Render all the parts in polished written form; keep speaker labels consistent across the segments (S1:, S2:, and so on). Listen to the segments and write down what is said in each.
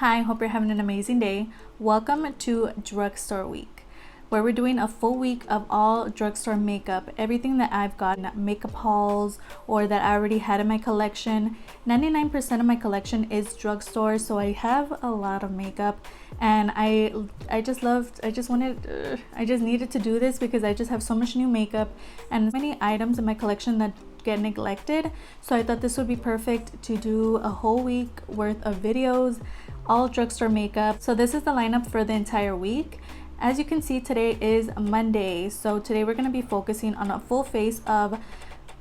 S1: Hi, hope you're having an amazing day. Welcome to Drugstore Week, where we're doing a full week of all drugstore makeup, everything that I've gotten, makeup hauls or that I already had in my collection. 99% of my collection is drugstore, so I have a lot of makeup, and I just needed to do this because I just have so much new makeup and many items in my collection that get neglected. So I thought this would be perfect to do a whole week worth of videos, all drugstore makeup. So this is the lineup for the entire week. As you can see, today is Monday, so today we're going to be focusing on a full face of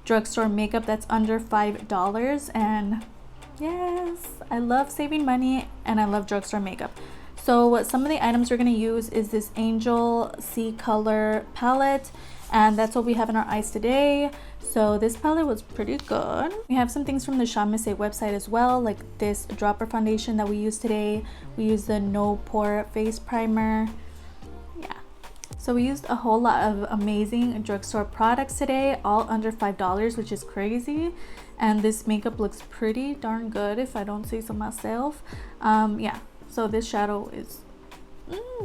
S1: drugstore makeup that's under $5. And yes, I love saving money and I love drugstore makeup. So some of the items we're going to use is this Angel Ccolor palette, and that's what we have in our eyes today. So this palette was pretty good. We have some things from the Amuse website as well, like this dropper foundation that we use today. We use the No Pore face primer. Yeah, so we used a whole lot of amazing drugstore products today, all under $5, which is crazy. And this makeup looks pretty darn good, if I don't say so myself. Yeah, so this shadow is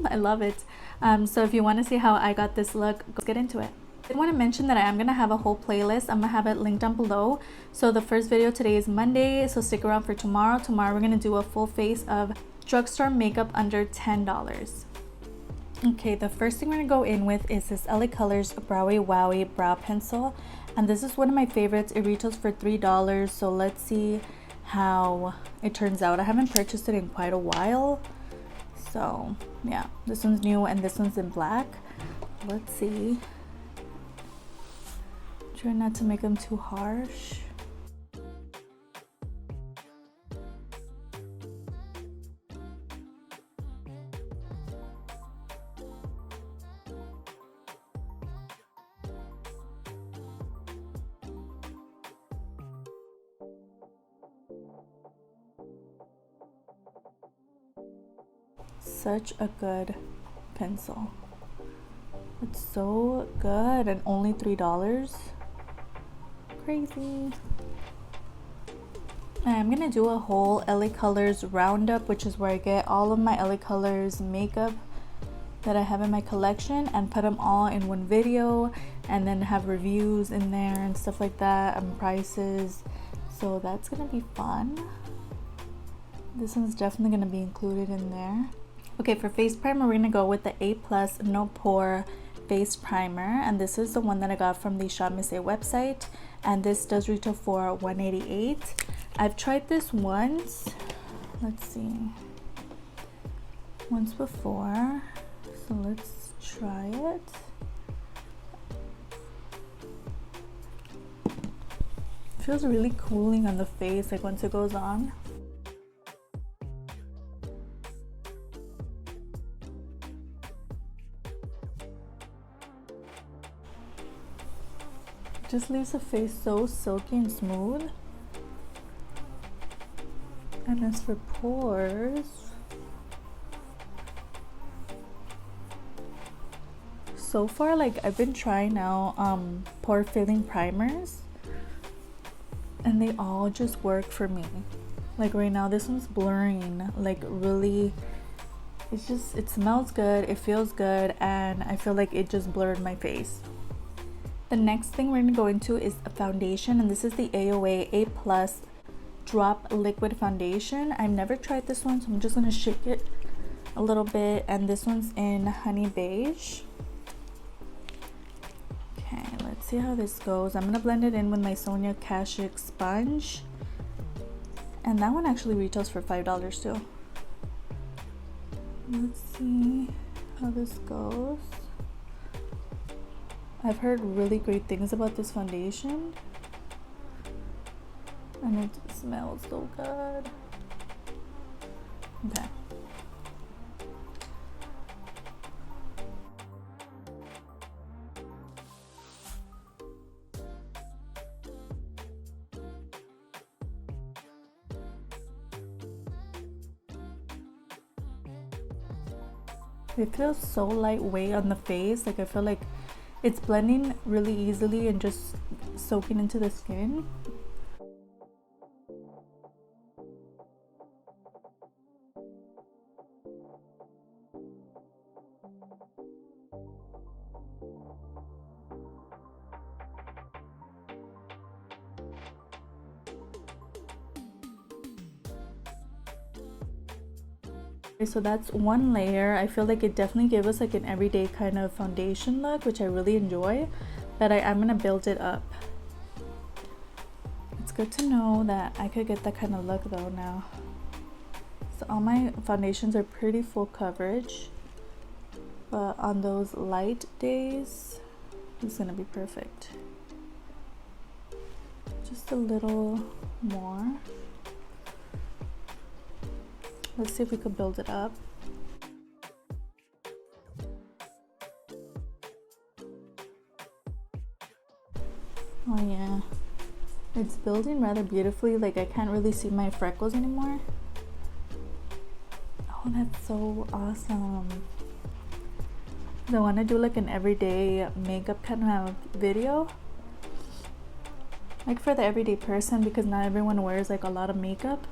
S1: I love it. So if you want to see how I got this look, let's get into it. I want to mention that I am going to have a whole playlist. I'm going to have it linked down below. So the first video today is Monday, so stick around for tomorrow. Tomorrow we're going to do a full face of drugstore makeup under $10. Okay, the first thing we're going to go in with is this LA Colors Browie Wowie brow pencil. And this is one of my favorites. It retails for $3. So let's see how it turns out. I haven't purchased it in quite a while. So yeah, this one's new and this one's in black. Let's see. Try not to make them too harsh. Such a good pencil. It's so good and only $3. Crazy. I'm gonna do a whole LA Colors roundup, which is where I get all of my LA Colors makeup that I have in my collection and put them all in one video, and then have reviews in there and stuff like that and prices. So that's gonna be fun. This one's definitely gonna be included in there. Okay, for face primer, we're gonna go with the A+ No Pore face primer, and this is the one that I got from the Amuse website, and this does retail for $188. I've tried this once, let's see, once before, so let's try it. It feels really cooling on the face, like once it goes on. Just leaves the face so silky and smooth. And as for pores, so far, like, I've been trying out pore filling primers, and they all just work for me. Like right now, this one's blurring, like really. It smells good, it feels good, and I feel like it just blurred my face. The next thing we're going to go into is a foundation, and this is the AOA A+ Drop Liquid Foundation. I've never tried this one, so I'm just going to shake it a little bit, and this one's in Honey Beige. Okay, let's see how this goes. I'm going to blend it in with my Sonia Kashuk sponge, and that one actually retails for $5 too. Let's see how this goes. I've heard really great things about this foundation, and it smells so good. Okay. It feels so lightweight on the face, like I feel like it's blending really easily and just soaking into the skin. So that's one layer. I feel like it definitely gave us like an everyday kind of foundation look, which I really enjoy, but I'm gonna build it up. It's good to know that I could get that kind of look though now. So all my foundations are pretty full coverage, but on those light days, it's gonna be perfect. Just a little more. Let's see if we could build it up. Oh yeah, it's building rather beautifully. Like I can't really see my freckles anymore. Oh, that's so awesome. I want to do like an everyday makeup kind of video, like for the everyday person, because not everyone wears like a lot of makeup.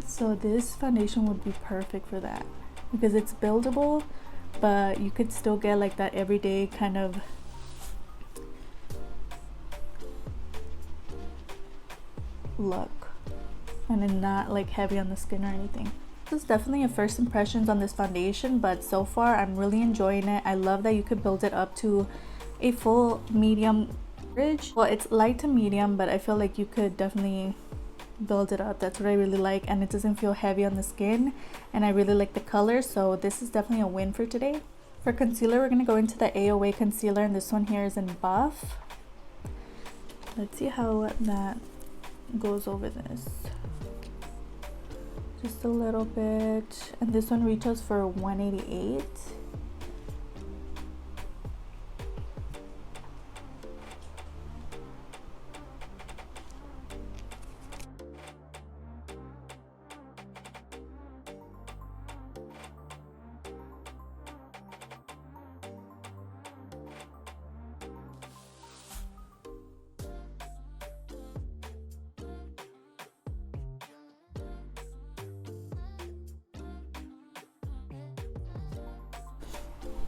S1: So this foundation would be perfect for that because it's buildable, but you could still get like that everyday kind of look and then not like heavy on the skin or anything. This is definitely a first impressions on this foundation, but so far I'm really enjoying it. I love that you could build it up to a full medium coverage. Well, it's light to medium, but I feel like you could definitely build it up. That's what I really like, and it doesn't feel heavy on the skin, and I really like the color, so this is definitely a win for today. For concealer, we're going to go into the AOA concealer, and this one here is in Buff. Let's see how that goes over this. Just a little bit, and this one retails for $188.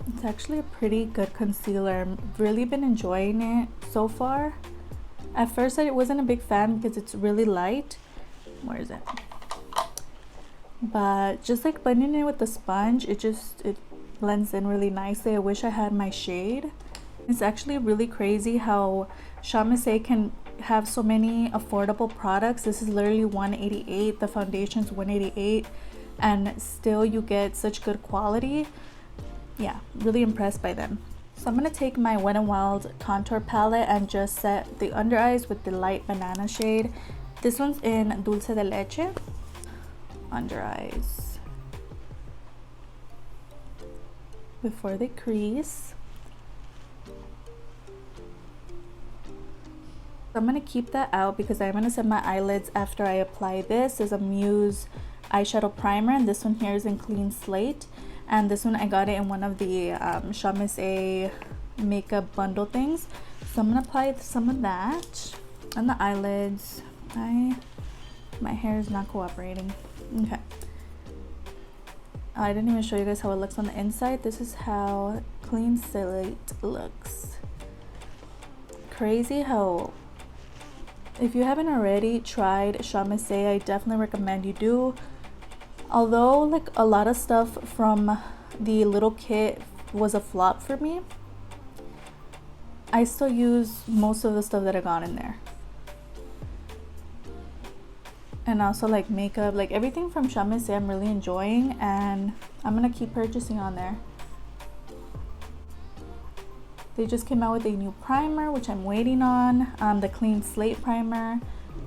S1: It's actually a pretty good concealer. I've really been enjoying it so far. At first I wasn't a big fan because it's really light. Where is it? But just like blending it with the sponge, it blends in really nicely. I wish I had my shade. It's actually really crazy how Amuse can have so many affordable products. This is literally $188. The foundation's $188, and still you get such good quality. Yeah, really impressed by them. So I'm going to take my Wet n Wild contour palette and just set the under eyes with the light banana shade. This one's in Dulce de Leche. Under eyes before they crease. So I'm going to keep that out because I'm going to set my eyelids after I apply this. There's a Amuse eyeshadow primer, and this one here is in Clean Slate. And this one I got it in one of the Amuse makeup bundle things. So I'm gonna apply some of that on the eyelids. My hair is not cooperating. Okay. I didn't even show you guys how it looks on the inside. This is how Clean Slate looks. Crazy how, if you haven't already tried Amuse, I definitely recommend you do. Although like a lot of stuff from the little kit was a flop for me, I still use most of the stuff that I got in there. And also like makeup, like everything from Amuse I'm really enjoying, and I'm gonna keep purchasing on there. They just came out with a new primer, which I'm waiting on, the Clean Slate primer.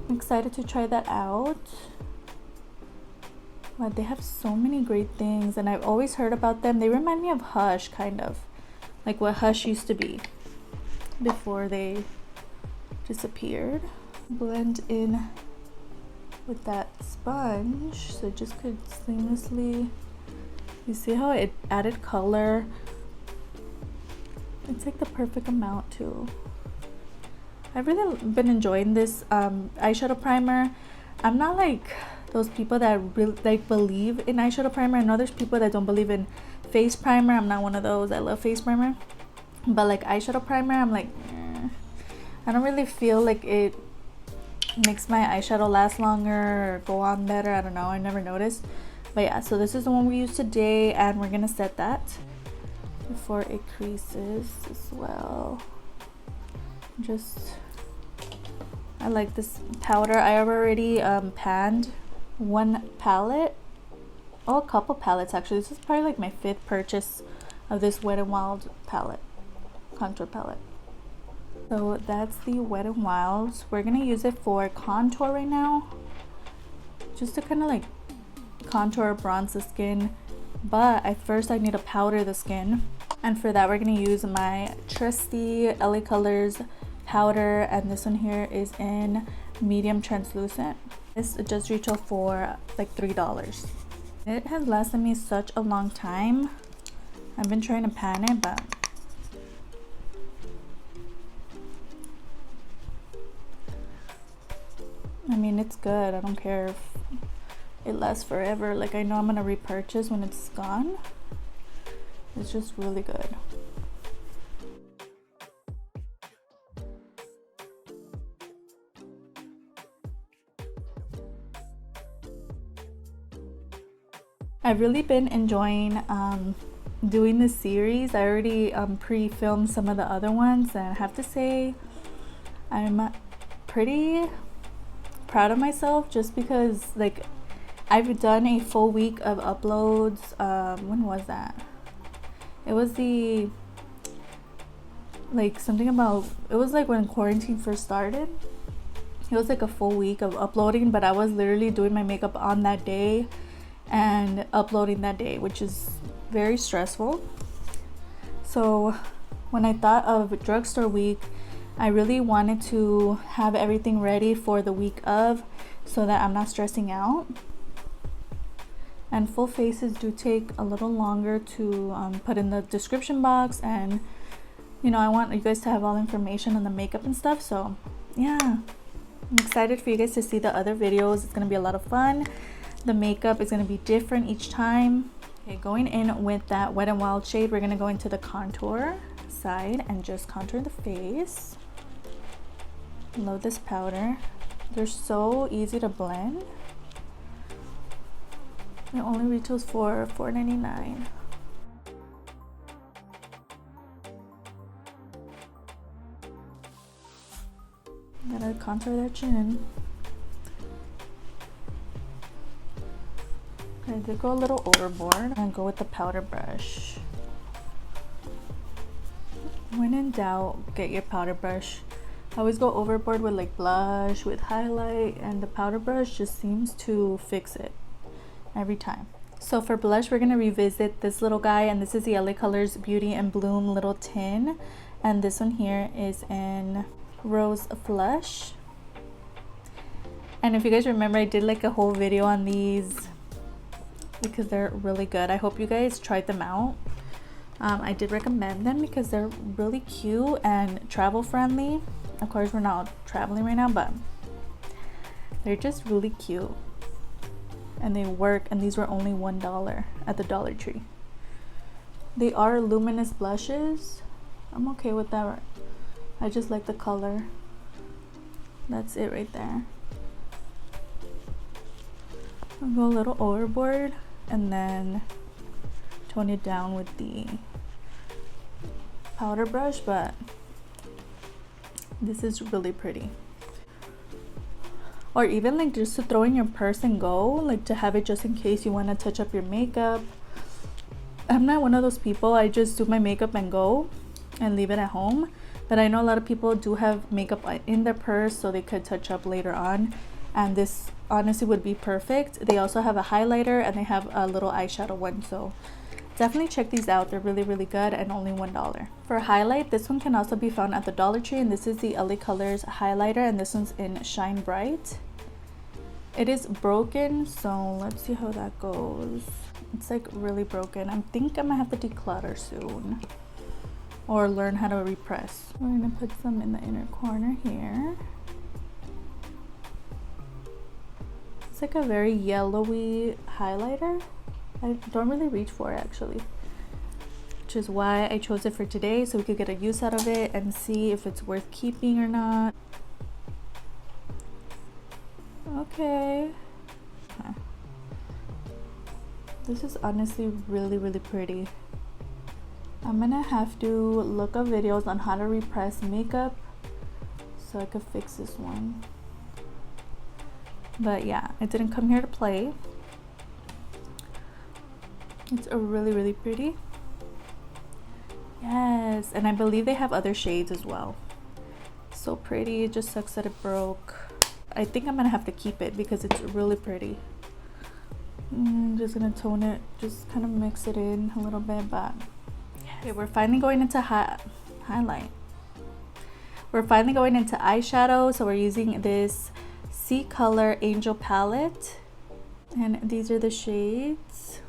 S1: I'm excited to try that out. But they have so many great things, and I've always heard about them. They remind me of Hush, kind of like what Hush used to be before they disappeared. Blend in with that sponge so it just could seamlessly, you see how it added color? It's like the perfect amount too. I've really been enjoying this eyeshadow primer. I'm not like those people that really like believe in eyeshadow primer. I know there's people that don't believe in face primer. I'm not one of those. I love face primer, but like eyeshadow primer, I'm like, I don't really feel like it makes my eyeshadow last longer or go on better. I don't know, I never noticed. But yeah, so this is the one we use today, and we're gonna set that before it creases as well. I like this powder. I have already panned one palette, a couple palettes actually. This is probably like my 5th purchase of this Wet n Wild palette, contour palette. So that's the Wet n Wild. We're gonna use it for contour right now, just to kind of like contour, bronze the skin. But at first I need to powder the skin, and for that we're gonna use my trusty LA Colors powder, and this one here is in medium translucent. This does retail for like $3. It has lasted me such a long time. I've been trying to pan it, but I mean, it's good. I don't care if it lasts forever. Like, I know I'm gonna repurchase when it's gone. It's just really good. I've really been enjoying doing this series. I already pre-filmed some of the other ones, and I have to say I'm pretty proud of myself, just because like I've done a full week of uploads. When was that? It was the like something about, it was like when quarantine first started. It was like a full week of uploading, but I was literally doing my makeup on that day and uploading that day, which is very stressful. So when I thought of drugstore week, I really wanted to have everything ready for the week of, so that I'm not stressing out. And full faces do take a little longer to put in the description box, and you know, I want you guys to have all the information on the makeup and stuff. So yeah, I'm excited for you guys to see the other videos. It's gonna be a lot of fun. The makeup is going to be different each time. Okay, going in with that Wet n Wild shade, we're going to go into the contour side and just contour the face. Love this powder. They're so easy to blend. It only retails for $4.99. Gotta contour that chin. I did go a little overboard and go with the powder brush. When in doubt, get your powder brush. I always go overboard with like blush, with highlight, and the powder brush just seems to fix it every time. So for blush, we're gonna revisit this little guy, and this is the LA Colors Beauty and Bloom little tin, and this one here is in Rose Flush. And if you guys remember, I did like a whole video on these because they're really good. I hope you guys tried them out. I did recommend them because they're really cute and travel friendly. Of course, we're not traveling right now, but they're just really cute and they work, and these were only $1 at the Dollar Tree. They are luminous blushes. I'm okay with that. I just like the color. That's it right there. I'll go a little overboard and then tone it down with the powder brush, but this is really pretty. Or even like just to throw in your purse and go, like to have it just in case you want to touch up your makeup. I'm not one of those people. I just do my makeup and go and leave it at home, but I know a lot of people do have makeup in their purse so they could touch up later on, and this honestly would be perfect. They also have a highlighter and they have a little eyeshadow one, so definitely check these out. They're really, really good and only $1. For highlight, this one can also be found at the Dollar Tree, and this is the LA Colors highlighter, and this one's in Shine Bright. It is broken, so let's see how that goes. It's like really broken. I think I'm gonna have to declutter soon or learn how to repress. We're gonna put some in the inner corner here. It's like a very yellowy highlighter. I don't really reach for it actually, which is why I chose it for today, so we could get a use out of it and see if it's worth keeping or not. Okay. This is honestly really pretty. I'm gonna have to look up videos on how to repress makeup so I could fix this one. But yeah, it didn't come here to play. It's a really pretty. Yes, and I believe they have other shades as well. So pretty. It just sucks that it broke. I think I'm gonna have to keep it because it's really pretty. I'm just gonna tone it, just kind of mix it in a little bit, but yes. Okay, we're finally going into highlight. We're finally going into eyeshadow, so we're using this Ccolor Angel palette, and these are the shades.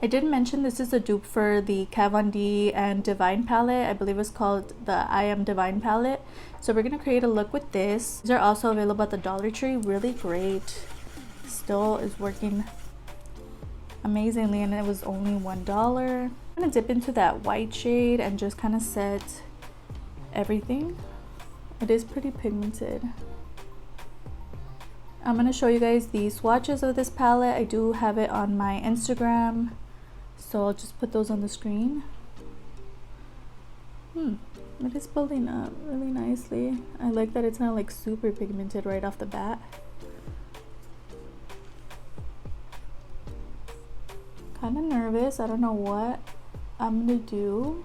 S1: I did mention this is a dupe for the Kat Von D and Divine palette. I believe it's called the I Am Divine palette. So we're gonna create a look with this. These are also available at the Dollar Tree. Really great. Still is working amazingly, and it was only $1. I'm gonna dip into that white shade and just kind of set everything. It is pretty pigmented. I'm gonna show you guys the swatches of this palette. I do have it on my Instagram, so I'll just put those on the screen. It is building up really nicely. I like that it's not like super pigmented right off the bat. Kind of nervous. I don't know what I'm gonna do,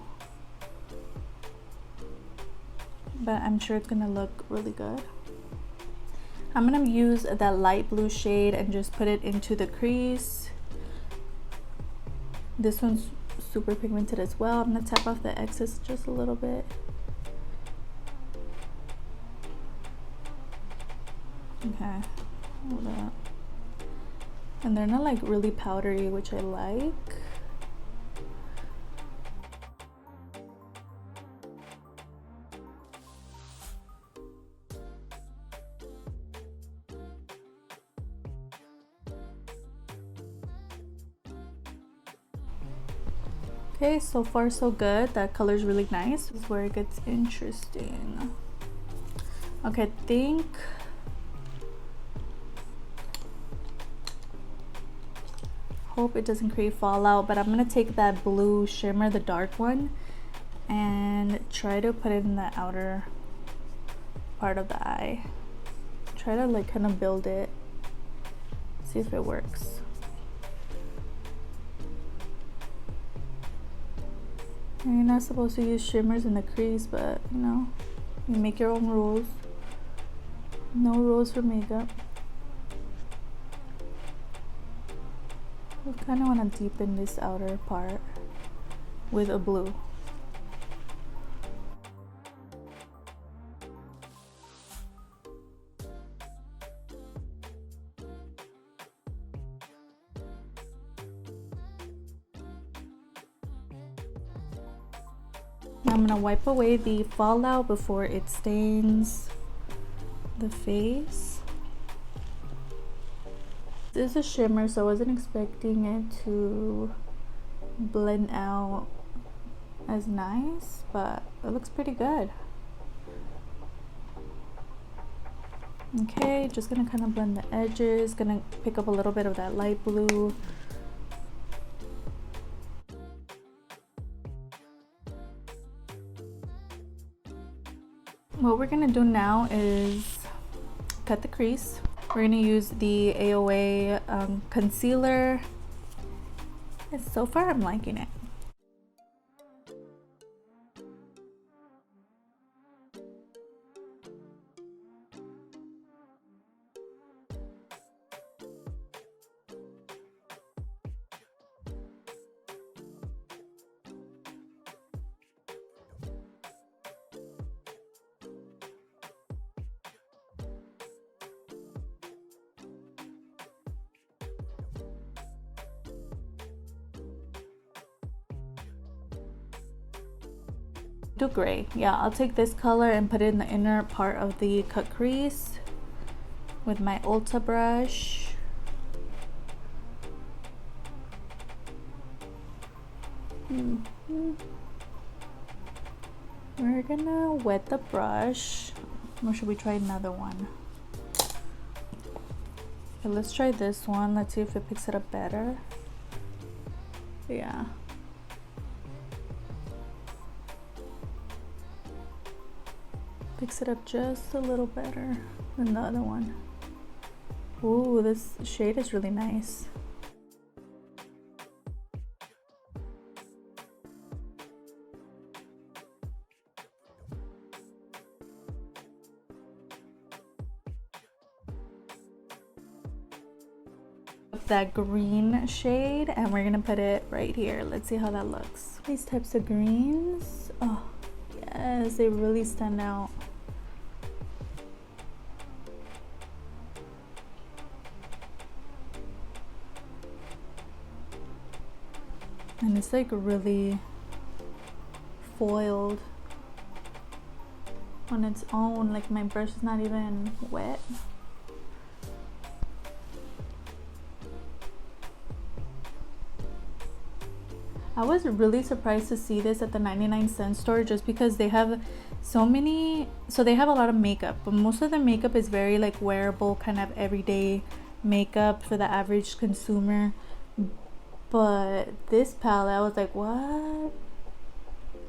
S1: but I'm sure it's gonna look really good. I'm gonna use that light blue shade and just put it into the crease. This one's super pigmented as well. I'm gonna tap off the excess just a little bit. Okay, hold up. And they're not like really powdery, which I like. Okay, so far so good. That color's really nice. This is where it gets interesting. Okay, I think hope it doesn't create fallout, but I'm gonna take that blue shimmer, the dark one, and try to put it in the outer part of the eye. Try to like kind of build it, see if it works. You're not supposed to use shimmers in the crease, but you know, you make your own rules. No rules for makeup. I kind of want to deepen this outer part with a blue. Now I'm going to wipe away the fallout before it stains the face. This is a shimmer, so I wasn't expecting it to blend out as nice, but it looks pretty good. Okay, just gonna kind of blend the edges, gonna pick up a little bit of that light blue. What we're gonna do now is cut the crease. We're gonna use the AOA concealer. And so far I'm liking it. Do gray. Yeah, I'll take this color and put it in the inner part of the cut crease with my Ulta brush. We're gonna wet the brush, or should we try another one? Okay, let's try this one. Let's see if it picks it up better. Yeah. Picks it up just a little better than the other one. Ooh, this shade is really nice. That green shade, and we're gonna put it right here. Let's see how that looks. These types of greens, oh yes, they really stand out. And it's like really foiled on its own, like my brush is not even wet. I was really surprised to see this at the 99-cent store just because they have so many, so they have a lot of makeup, but most of the makeup is very like wearable, kind of everyday makeup for the average consumer. But this palette, I was like, what?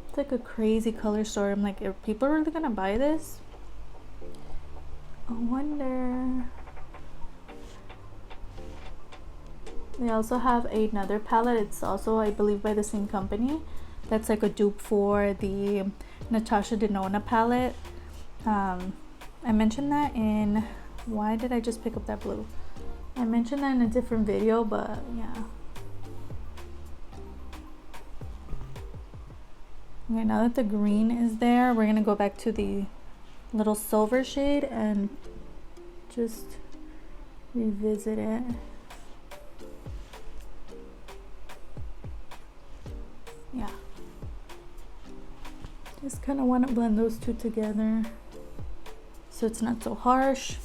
S1: It's like a crazy color store. I'm like, are people really gonna buy this? I wonder. They also have another palette. It's also, I believe, by the same company. That's like a dupe for the Natasha Denona palette. I mentioned that in, why did I just pick up that blue? I mentioned that in a different video, but yeah. Okay, now that the green is there, we're gonna go back to the little silver shade and just revisit it. Yeah, just kind of want to blend those two together so it's not so harsh.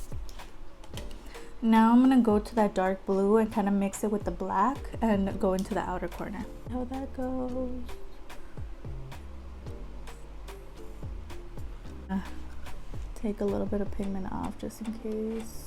S1: Now I'm gonna go to that dark blue and kind of mix it with the black and go into the outer corner. How that goes. Take a little bit of pigment off just in case.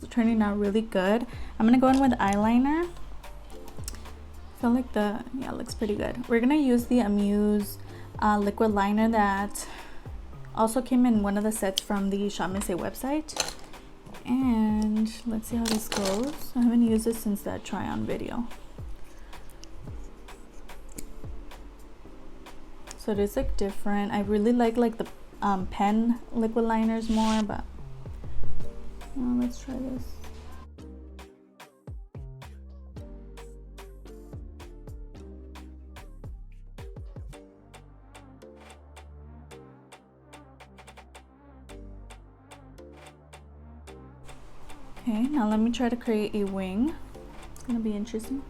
S1: Turning out really good. I'm gonna go in with eyeliner. I feel like yeah, it looks pretty good. We're gonna use the Amuse liquid liner that also came in one of the sets from the Amuse website. And let's see how this goes. I haven't used it since that try on video. So it is like different. I really like the pen liquid liners more, but let's try this. Okay, now let me try to create a wing. It's gonna be interesting.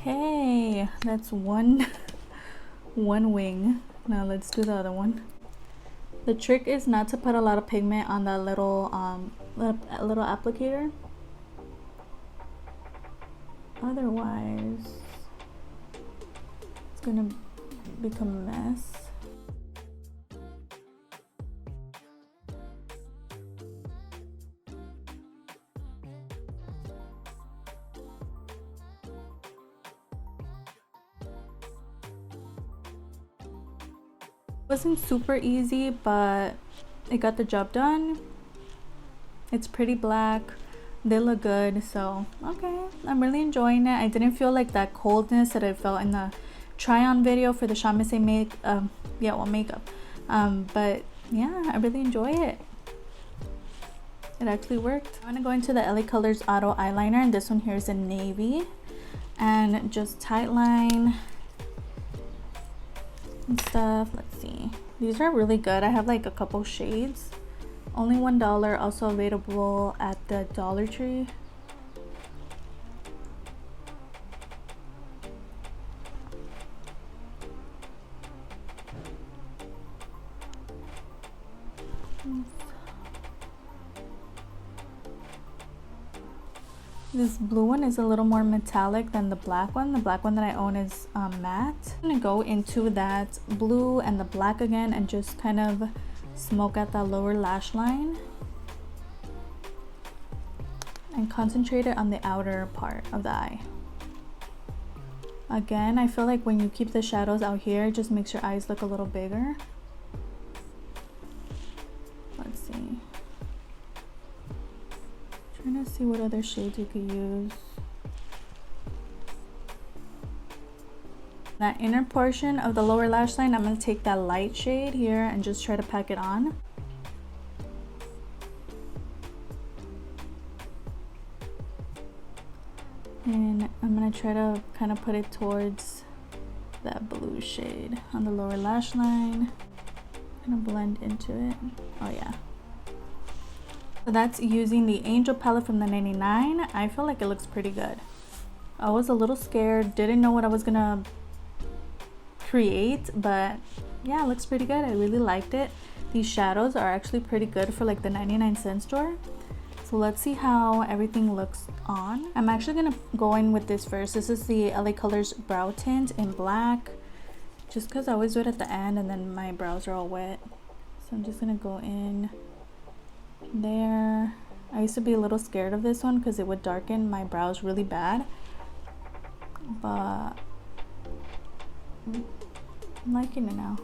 S1: Okay, that's one wing. Now let's do the other one. The trick is not to put a lot of pigment on that little little applicator. Otherwise, it's gonna become a mess. Wasn't super easy, but it got the job done. It's pretty black. They look good, so okay, I'm really enjoying it. I didn't feel like that coldness that I felt in the try-on video for the Amuse makeup. But yeah, I really enjoy it. it actually worked. I'm gonna go into the LA Colors Auto Eyeliner, and this one here is in navy, and just tight line and stuff. Let's see, these are really good. I have like a couple shades, only $1, also available at the Dollar Tree. This blue one is a little more metallic than the black one. The black one that I own is matte. I'm gonna go into that blue and the black again and just kind of smoke out that lower lash line and concentrate it on the outer part of the eye. Again, I feel like when you keep the shadows out here, it just makes your eyes look a little bigger. Let's see. Trying to see what other shades you could use. That inner portion of the lower lash line, I'm going to take that light shade here and just try to pack it on. And I'm going to try to kind of put it towards that blue shade on the lower lash line. Kind of blend into it. Oh yeah. So that's using the Angel palette from the 99. I feel like it looks pretty good. I was a little scared, didn't know what I was gonna create, but yeah, it looks pretty good. I really liked it. These shadows are actually pretty good for like the 99-cent store. So let's see how everything looks on. I'm actually gonna go in with this first. This is the LA Colors Brow Tint in black, just because I always do it at the end and then my brows are all wet. So I'm just gonna go in there. I used to be a little scared of this one because it would darken my brows really bad, but I'm liking it now.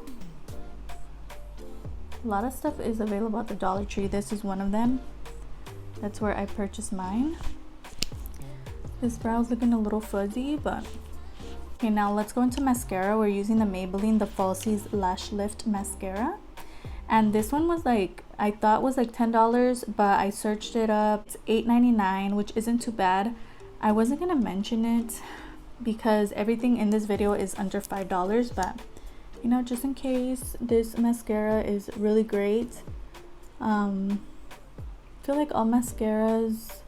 S1: A lot of stuff is available at the Dollar Tree. This is one of them. That's where I purchased mine. This brow's looking a little fuzzy, but okay, now let's go into mascara. We're using the Maybelline The Falsies Lash Lift Mascara. And this one was like, I thought was like $10, but I searched it up. It's $8.99, which isn't too bad. I wasn't gonna mention it because everything in this video is under $5, but you know, just in case, this mascara is really great. I feel like all mascaras,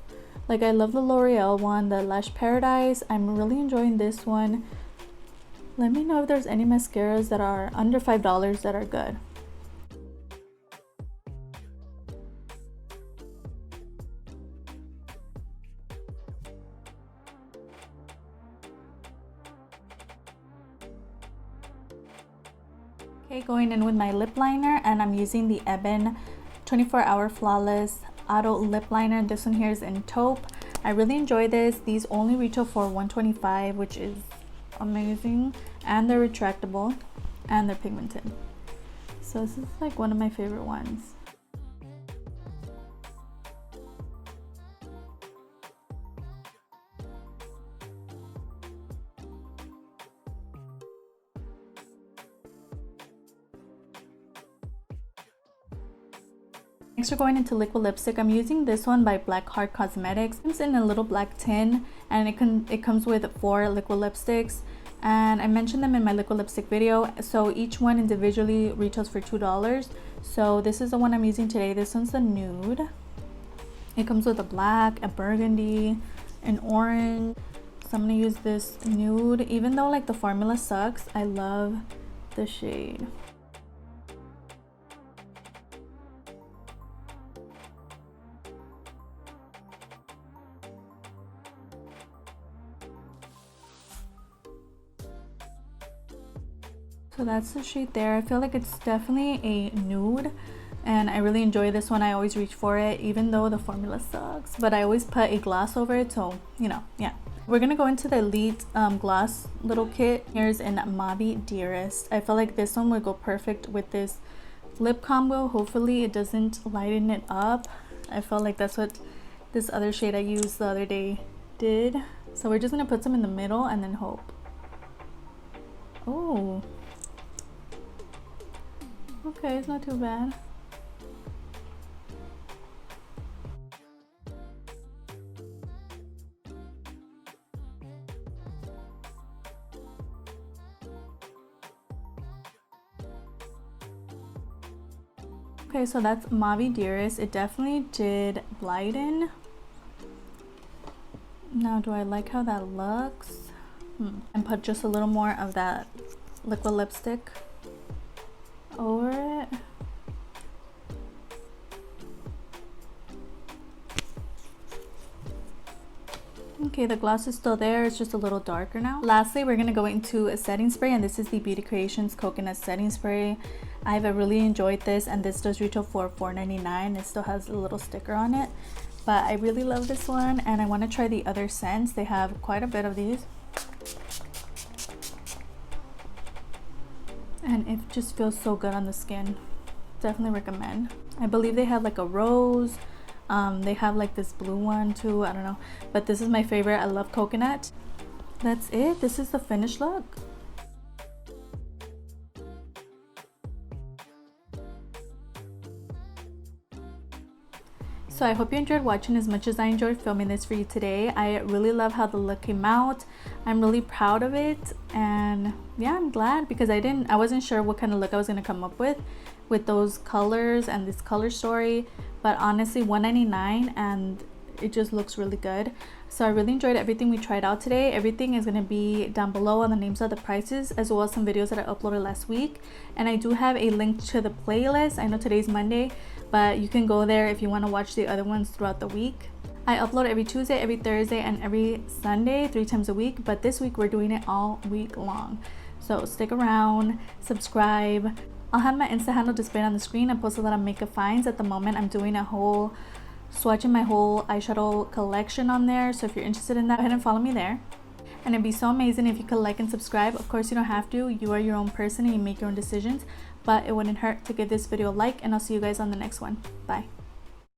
S1: like I love the L'Oreal one, the Lash Paradise. I'm really enjoying this one. Let me know if there's any mascaras that are under $5 that are good. Okay, going in with my lip liner, and I'm using the Ebin 24-Hour Flawless Auto Lip Liner. This one here is in taupe. I really enjoy this. These only retail for $125, which is amazing, and they're retractable and they're pigmented. So this is like one of my favorite ones. Next, we're going into liquid lipstick. I'm using this one by Black Heart Cosmetics. It's in a little black tin, and it comes with 4 liquid lipsticks, and I mentioned them in my liquid lipstick video. So each one individually retails for $2. So this is the one I'm using today. This one's the nude. It comes with a black, a burgundy, an orange. So I'm gonna use this nude. Even though like the formula sucks, I love the shade. So that's the shade there. I feel like it's definitely a nude, and I really enjoy this one. I always reach for it even though the formula sucks, but I always put a gloss over it, so you know, yeah. We're gonna go into the Elite gloss little kit. Here's in Mauve Dearest. I feel like this one would go perfect with this lip combo. Hopefully it doesn't lighten it up. I felt like that's what this other shade I used the other day did. So we're just gonna put some in the middle and then hope. Oh, okay, it's not too bad. Okay, so that's Mauve Dearest. It definitely did blighten. Now, do I like how that looks? And put just a little more of that liquid lipstick over it. Okay, the gloss is still there, it's just a little darker now. Lastly, we're gonna go into a setting spray, and this is the Beauty Creations Coconut Setting Spray. I've really enjoyed this, and this does retail for $4.99. It still has a little sticker on it, but I really love this one, and I want to try the other scents. They have quite a bit of these, and it just feels so good on the skin. Definitely recommend. I believe they have like a rose. They have like this blue one too, I don't know, but this is my favorite. I love coconut. That's it. This is the finished look. So I hope you enjoyed watching as much as I enjoyed filming this for you today. I really love how the look came out. I'm really proud of it, and yeah, I'm glad, because I wasn't sure what kind of look I was going to come up with those colors and this color story, but honestly $1.99 and it just looks really good. So I really enjoyed everything we tried out today. Everything is going to be down below on the names of the prices, as well as some videos that I uploaded last week, and I do have a link to the playlist. I know today's Monday, but you can go there if you want to watch the other ones throughout the week. I upload every Tuesday, every Thursday, and every Sunday, 3 times a week, but this week we're doing it all week long. So stick around, subscribe. I'll have my Insta handle displayed on the screen. I post a lot of makeup finds. At the moment, I'm doing swatching my whole eyeshadow collection on there. So if you're interested in that, go ahead and follow me there. And it'd be so amazing if you could like and subscribe. Of course, you don't have to. You are your own person and you make your own decisions. But it wouldn't hurt to give this video a like, and I'll see you guys on the next one. Bye.